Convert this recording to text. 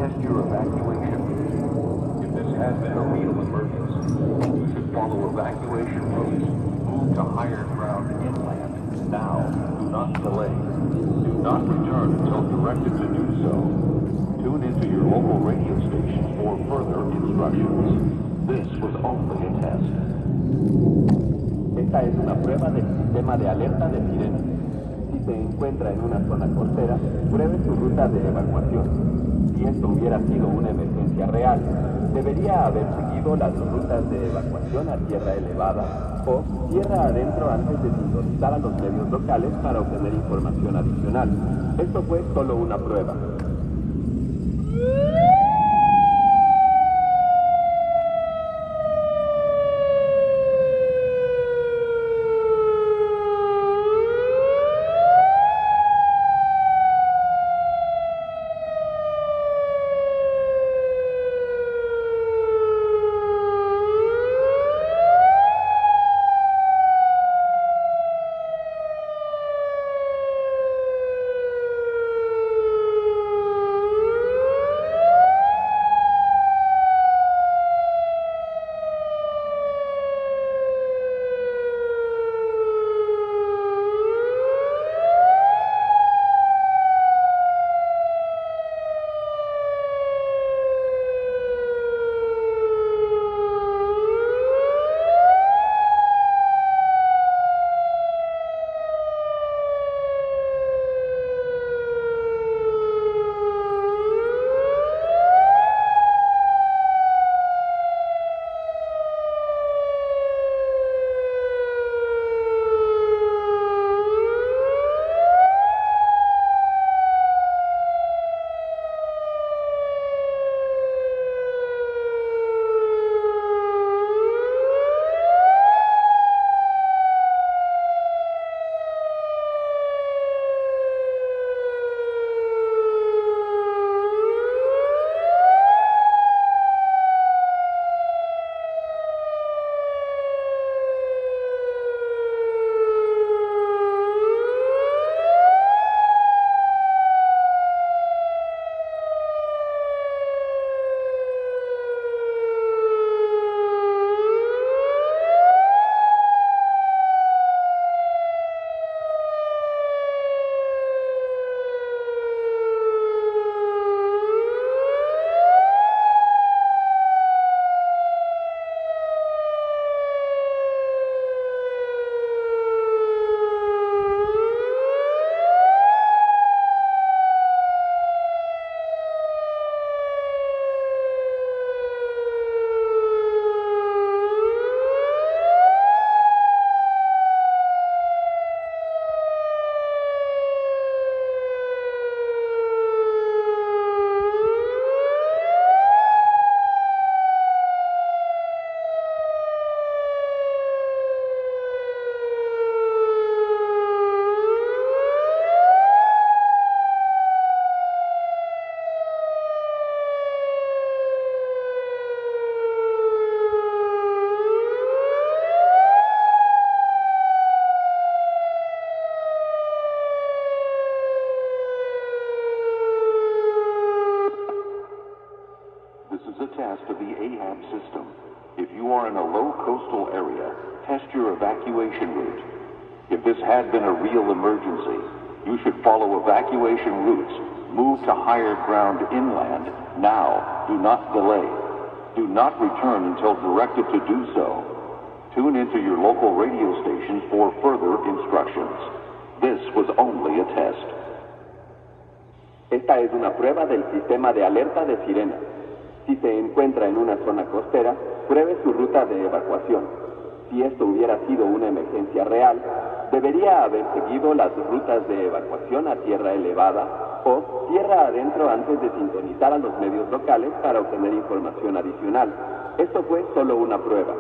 test your evacuation. If this has been a real emergency, you should follow evacuation routes. Move to higher ground inland. Now, do not delay. Do not return until directed to do so. Tune into your local radio station for further instructions. This was only a test. Esta es una prueba del sistema de alerta de sirena. Si se encuentra en una zona costera, pruebe su ruta de evacuación. Si esto hubiera sido una emergencia real, debería haber seguido las rutas de evacuación a tierra elevada o tierra adentro antes de sintonizar a los medios locales para obtener información adicional. Esto fue solo una prueba. test of the AHAB system. If you are in a low coastal area, test your evacuation route. If this had been a real emergency, you should follow evacuation routes. Move to higher ground inland now. Do not delay. Do not return until directed to do so. Tune into your local radio station for further instructions. This was only a test. Esta es una prueba del sistema de alerta de sirena. Si se encuentra en una zona costera, pruebe su ruta de evacuación. Si esto hubiera sido una emergencia real, debería haber seguido las rutas de evacuación a tierra elevada o tierra adentro antes de sintonizar a los medios locales para obtener información adicional. Esto fue solo una prueba.